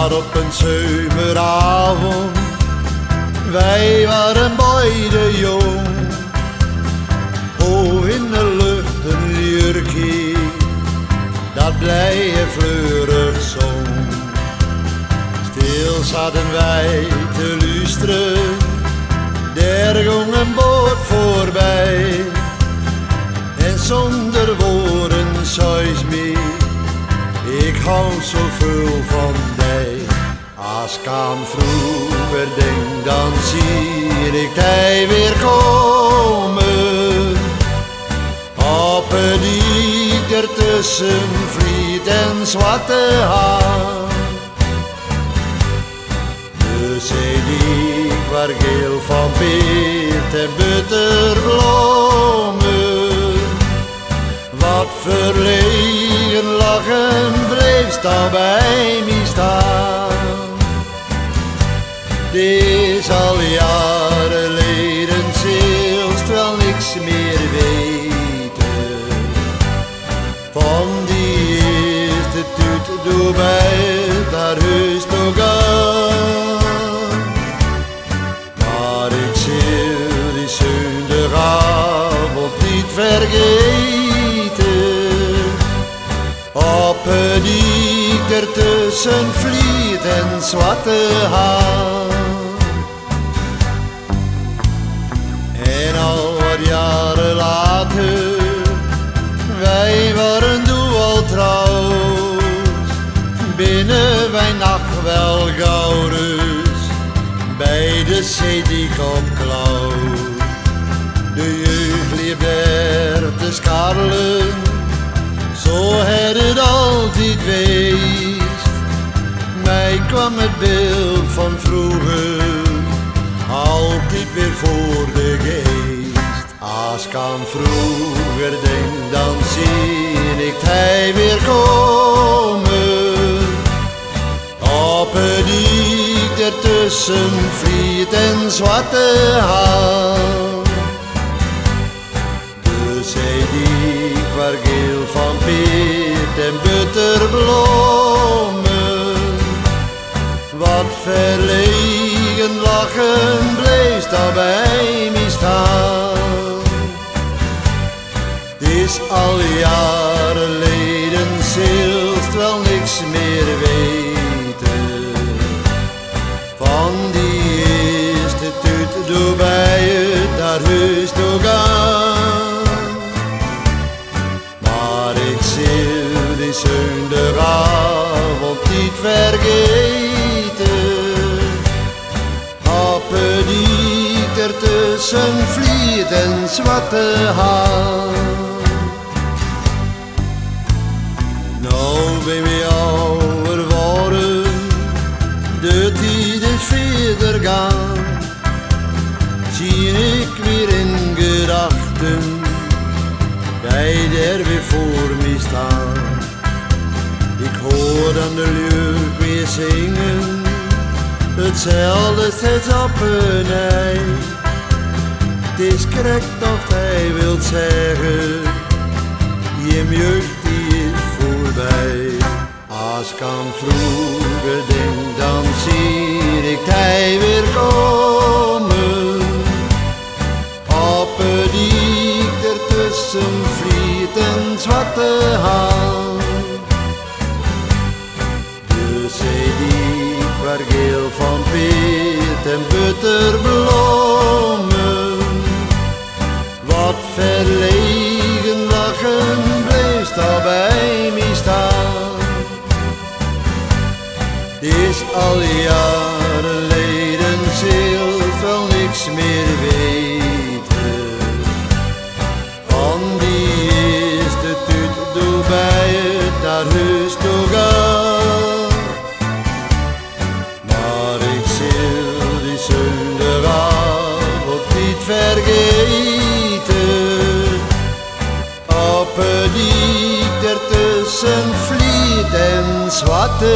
Maar op een zomeravond, wij waren beide jong. Hoog in de lucht een jurkje, dat blije fleurig zong. Stil zaten wij te luisteren, der ging een boot voorbij. En zonder woorden zei ze me, ik hou zoveel van mij. Als ik aan vroeger denk, dan zie ik hij weer komen. Op het diek ertussen vliet en zwarte haan. De zeediek waar geel van peert en butterbloemen. Wat verlegen lachen bleef daar bij mij staan. Het is al jaren geleden, zelfs wel niks meer weten. Van die eerste tuut door mij naar huis toe gaan. Maar ik zal die zondagavond niet vergeten. Op het diek ertussen vliet en zwarte haan. En al wat jaren later, wij waren toen al trouwd. Binnen wij nacht wel gauw rust, bij de zeediek op klauw. De jeugd liep er te scharrelen, zo had het altijd geweest. Mij kwam het beeld van vroeger altijd weer voor de geest. Als ik aan vroeger denk, dan zie ik hij weer komen. Op het diek ertussen vliet en zwarte haan. De zeediek waar geel van peert en butterbloemen. Wat verlegen lachen bleef daar bij mij staan. Het is al jaren geleden, zelfs wel niks meer weten. Van die eerste tuut door bij het naar huis toe gaan. Maar ik zal die zondagavond niet vergeten. Op het diek ertussen vliet en zwarte haan. Nou ben we ouder worden, de tijd is verder gaan. Zie ik weer in gedachten, bij der weer voor mij staan. Ik hoor dan de leuk weer zingen, hetzelfde steeds op een ei. Het is correct of hij wil zeggen, je jeugd die is voorbij. Als ik aan vroeger denk, dan zie ik hij weer komen. Op het diek ertussen vliet een zwarte haan. De zeediek waar geel van peert en butterbloemen. Wat verlegen lachen bleef daar bij mij staan. Het is al jaren geleden, zelfs wel niks meer weten. Van die eerste tuut door bij het naar huis toe gaan. Maar ik zal die zondagavond niet vergeten. Op het diek ertussen vliet en zwarte